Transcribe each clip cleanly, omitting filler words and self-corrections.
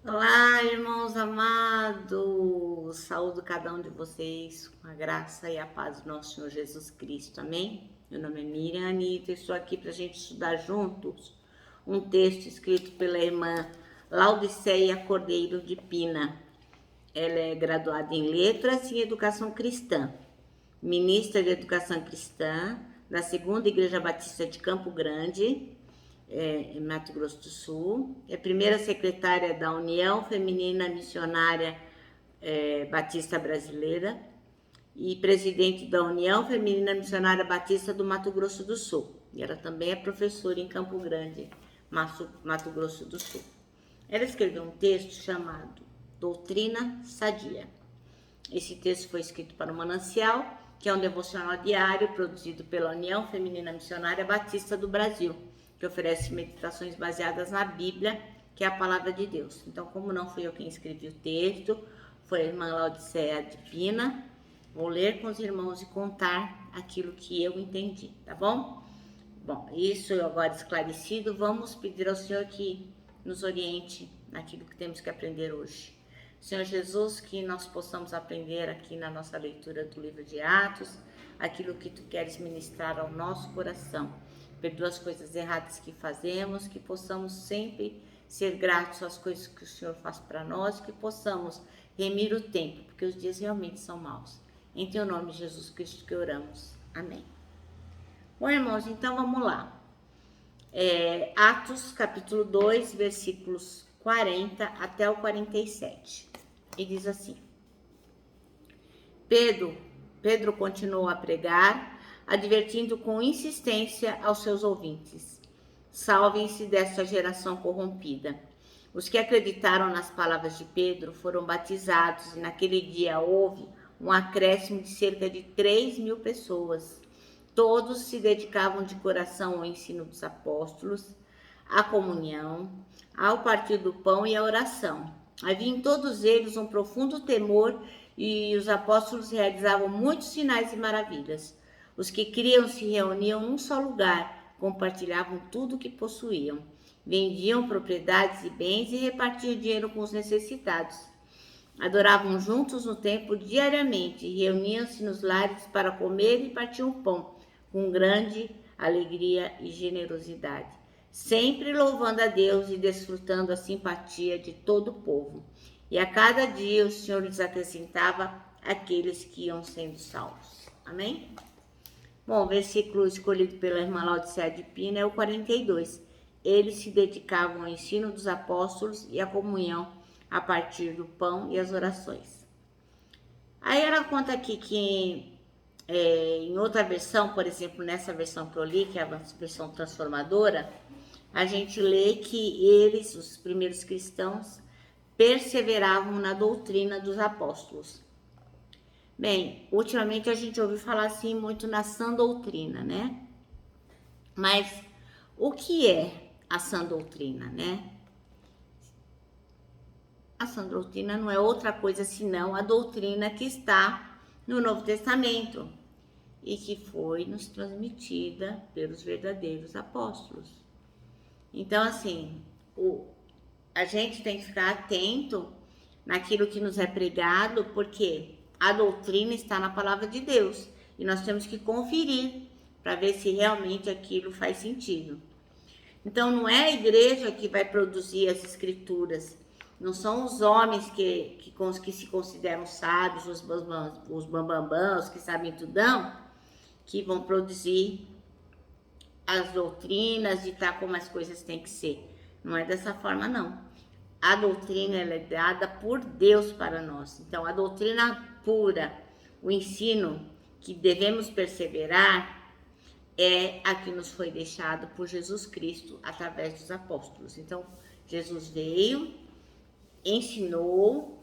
Olá, irmãos amados! Saúdo cada um de vocês com a graça e a paz do nosso Senhor Jesus Cristo, amém? Meu nome é Miriam Anitta e estou aqui para a gente estudar juntos um texto escrito pela irmã Laudiceia Cordeiro de Pina. Ela é graduada em Letras e Educação Cristã, ministra de Educação Cristã da Segunda Igreja Batista de Campo Grande, em Mato Grosso do Sul, é primeira secretária da União Feminina Missionária Batista Brasileira e presidente da União Feminina Missionária Batista do Mato Grosso do Sul. E ela também é professora em Campo Grande, Mato Grosso do Sul. Ela escreveu um texto chamado Doutrina Sadia. Esse texto foi escrito para o Manancial, que é um devocional diário produzido pela União Feminina Missionária Batista do Brasil, que oferece meditações baseadas na Bíblia, que é a palavra de Deus. Então, como não fui eu quem escrevi o texto, foi a irmã Laudiceia de Pina, vou ler com os irmãos e contar aquilo que eu entendi, tá bom? Bom, isso agora esclarecido, vamos pedir ao Senhor que nos oriente naquilo que temos que aprender hoje. Senhor Jesus, que nós possamos aprender aqui na nossa leitura do livro de Atos, aquilo que Tu queres ministrar ao nosso coração. Perdoa as coisas erradas que fazemos, que possamos sempre ser gratos às coisas que o Senhor faz para nós, que possamos remir o tempo, porque os dias realmente são maus. Em Teu nome, Jesus Cristo, que oramos. Amém. Bom, irmãos, então vamos lá. Atos, capítulo 2, versículos 40 até o 47. E diz assim: Pedro continuou a pregar, advertindo com insistência aos seus ouvintes: salvem-se desta geração corrompida. Os que acreditaram nas palavras de Pedro foram batizados, e naquele dia houve um acréscimo de cerca de 3.000 pessoas. Todos se dedicavam de coração ao ensino dos apóstolos, à comunhão, ao partir do pão e à oração. Havia em todos eles um profundo temor, e os apóstolos realizavam muitos sinais e maravilhas. Os que criam se reuniam num só lugar, compartilhavam tudo o que possuíam, vendiam propriedades e bens e repartiam dinheiro com os necessitados. Adoravam juntos no templo diariamente, reuniam-se nos lares para comer e partiam pão, com grande alegria e generosidade, sempre louvando a Deus e desfrutando a simpatia de todo o povo. E a cada dia o Senhor lhes acrescentava aqueles que iam sendo salvos. Amém? Bom, o versículo escolhido pela irmã Laudiceia de Pina é o 42. Eles se dedicavam ao ensino dos apóstolos e à comunhão a partir do pão e as orações. Aí ela conta aqui que em outra versão, por exemplo, nessa versão que eu li, que é a versão transformadora, a gente lê que eles, os primeiros cristãos, perseveravam na doutrina dos apóstolos. Bem, ultimamente a gente ouve falar assim muito na sã doutrina, né? Mas o que é a sã doutrina, né? A sã doutrina não é outra coisa senão a doutrina que está no Novo Testamento e que foi nos transmitida pelos verdadeiros apóstolos. Então, assim, a gente tem que ficar atento naquilo que nos é pregado, porque a doutrina está na palavra de Deus e nós temos que conferir para ver se realmente aquilo faz sentido. Então, não é a igreja que vai produzir as escrituras, não são os homens que se consideram sábios, os bambambãs, que sabem tudão, que vão produzir as doutrinas e tal como as coisas têm que ser. Não é dessa forma, não. A doutrina ela é dada por Deus para nós. Então, a doutrina pura, o ensino que devemos perseverar, é a que nos foi deixado por Jesus Cristo através dos apóstolos. Então, Jesus veio, ensinou,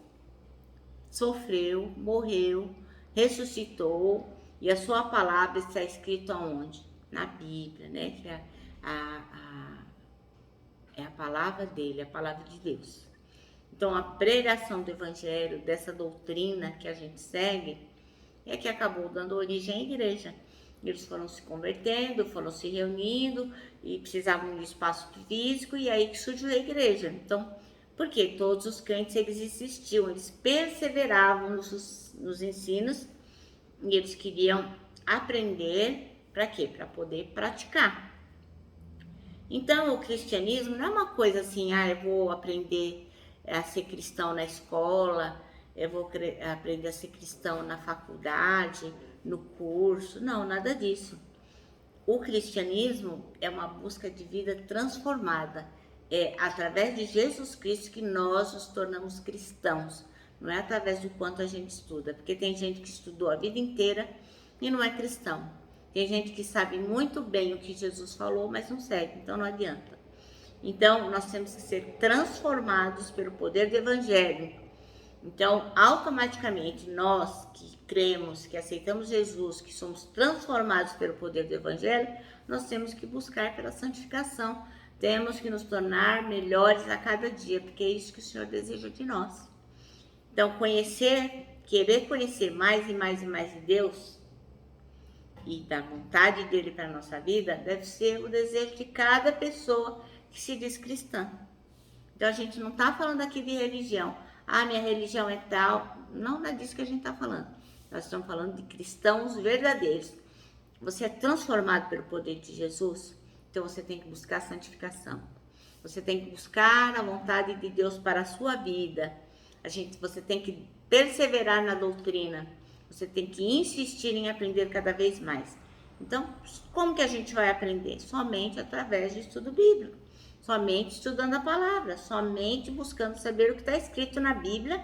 sofreu, morreu, ressuscitou, e a sua palavra está escrita aonde? Na Bíblia, né? Que é a palavra dele, a palavra de Deus. Então, a pregação do evangelho, dessa doutrina que a gente segue, é que acabou dando origem à igreja. Eles foram se convertendo, foram se reunindo e precisavam de espaço físico, e aí que surgiu a igreja. Então, Porque todos os crentes, eles insistiam, eles perseveravam nos ensinos e eles queriam aprender para quê? Para poder praticar. Então, o cristianismo não é uma coisa assim, eu vou aprender a ser cristão na escola, eu vou aprender a ser cristão na faculdade, no curso. Não, nada disso. O cristianismo é uma busca de vida transformada. É através de Jesus Cristo que nós nos tornamos cristãos. Não é através do quanto a gente estuda. Porque tem gente que estudou a vida inteira e não é cristão. Tem gente que sabe muito bem o que Jesus falou, mas não segue. Então não adianta. Então nós temos que ser transformados pelo poder do Evangelho. Então, automaticamente, nós que cremos, que aceitamos Jesus, que somos transformados pelo poder do Evangelho, nós temos que buscar pela santificação. Temos que nos tornar melhores a cada dia, porque é isso que o Senhor deseja de nós. Então, querer conhecer mais e mais e mais de Deus e da vontade dele para a nossa vida, deve ser o desejo de cada pessoa que se diz cristã. Então, a gente não está falando aqui de religião. Minha religião é tal. Não é disso que a gente está falando. Nós estamos falando de cristãos verdadeiros. Você é transformado pelo poder de Jesus, então você tem que buscar a santificação. Você tem que buscar a vontade de Deus para a sua vida. Você tem que perseverar na doutrina. Você tem que insistir em aprender cada vez mais. Então, como que a gente vai aprender? Somente através do estudo bíblico. Somente estudando a palavra, somente buscando saber o que está escrito na Bíblia,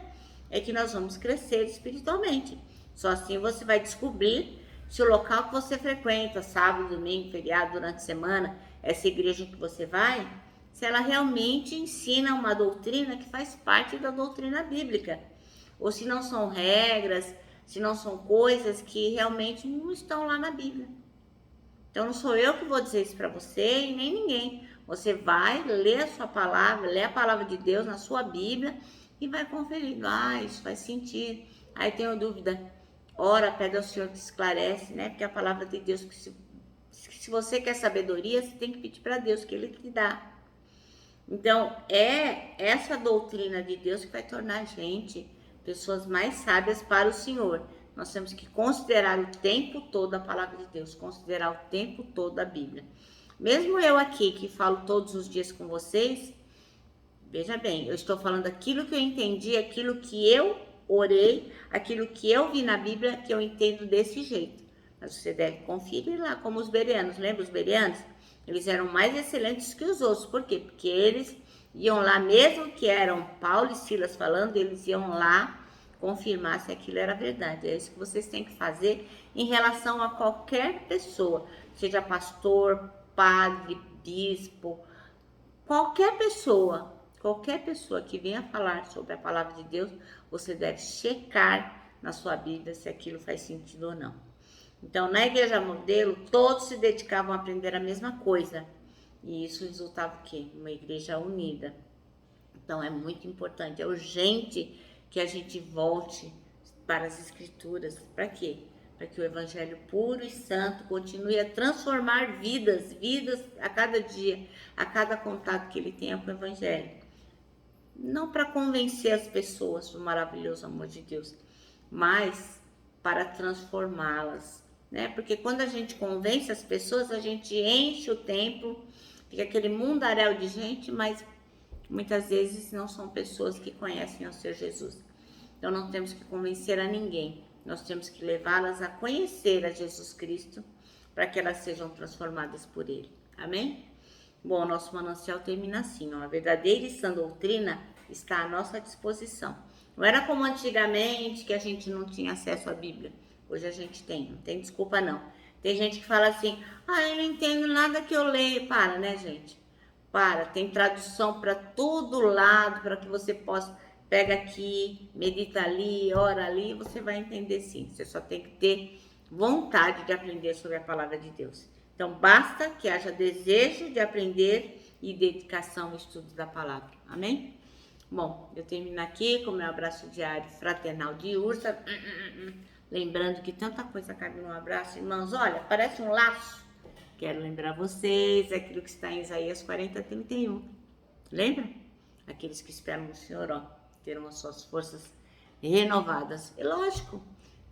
é que nós vamos crescer espiritualmente. Só assim você vai descobrir se o local que você frequenta, sábado, domingo, feriado, durante a semana, essa igreja que você vai, se ela realmente ensina uma doutrina que faz parte da doutrina bíblica. Ou se não são regras, se não são coisas que realmente não estão lá na Bíblia. Então não sou eu que vou dizer isso para você e nem ninguém. Você vai ler a sua palavra, ler a palavra de Deus na sua Bíblia e vai conferindo. Isso faz sentido. Aí tenho dúvida. Ora, pede ao Senhor que esclarece, né? Porque a palavra de Deus, se você quer sabedoria, você tem que pedir para Deus que Ele te dá. Então, é essa doutrina de Deus que vai tornar a gente pessoas mais sábias para o Senhor. Nós temos que considerar o tempo todo a palavra de Deus, considerar o tempo todo a Bíblia. Mesmo eu aqui, que falo todos os dias com vocês, veja bem, eu estou falando aquilo que eu entendi, aquilo que eu orei, aquilo que eu vi na Bíblia, que eu entendo desse jeito. Mas você deve conferir lá, como os bereanos. Lembra os bereanos? Eles eram mais excelentes que os outros. Por quê? Porque eles iam lá, mesmo que eram Paulo e Silas falando, eles iam lá confirmar se aquilo era verdade. É isso que vocês têm que fazer em relação a qualquer pessoa, seja pastor, padre, bispo, qualquer pessoa que venha falar sobre a palavra de Deus, você deve checar na sua Bíblia se aquilo faz sentido ou não. Então, na igreja modelo, todos se dedicavam a aprender a mesma coisa. E isso resultava o quê? Uma igreja unida. Então, é muito importante, é urgente que a gente volte para as Escrituras. Para quê? Para que o Evangelho puro e santo continue a transformar vidas a cada dia, a cada contato que ele tenha com o Evangelho. Não para convencer as pessoas do maravilhoso amor de Deus, mas para transformá-las, né? Porque quando a gente convence as pessoas, a gente enche o templo, fica aquele mundaréu de gente, mas muitas vezes não são pessoas que conhecem o Senhor Jesus. Então não temos que convencer a ninguém, nós temos que levá-las a conhecer a Jesus Cristo, para que elas sejam transformadas por Ele. Amém? Bom, nosso manancial termina assim, a verdadeira e sã doutrina está à nossa disposição. Não era como antigamente, que a gente não tinha acesso à Bíblia. Hoje a gente tem, não tem desculpa não. Tem gente que fala assim, eu não entendo nada que eu leio. Para, né, gente? Tem tradução para todo lado, para que você possa, pega aqui, medita ali, ora ali, você vai entender sim. Você só tem que ter vontade de aprender sobre a palavra de Deus. Então, basta que haja desejo de aprender e dedicação ao estudo da palavra. Amém? Bom, eu termino aqui com o meu abraço diário fraternal de Ursa. Lembrando que tanta coisa cabe num abraço. Irmãos, olha, parece um laço. Quero lembrar vocês aquilo que está em Isaías 40:31. Lembra? Aqueles que esperam no Senhor, ó, terão as suas forças renovadas. E lógico,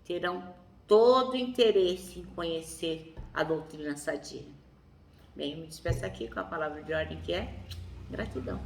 terão todo o interesse em conhecer a doutrina sadia. Bem, eu me despeço aqui com a palavra de ordem que é gratidão.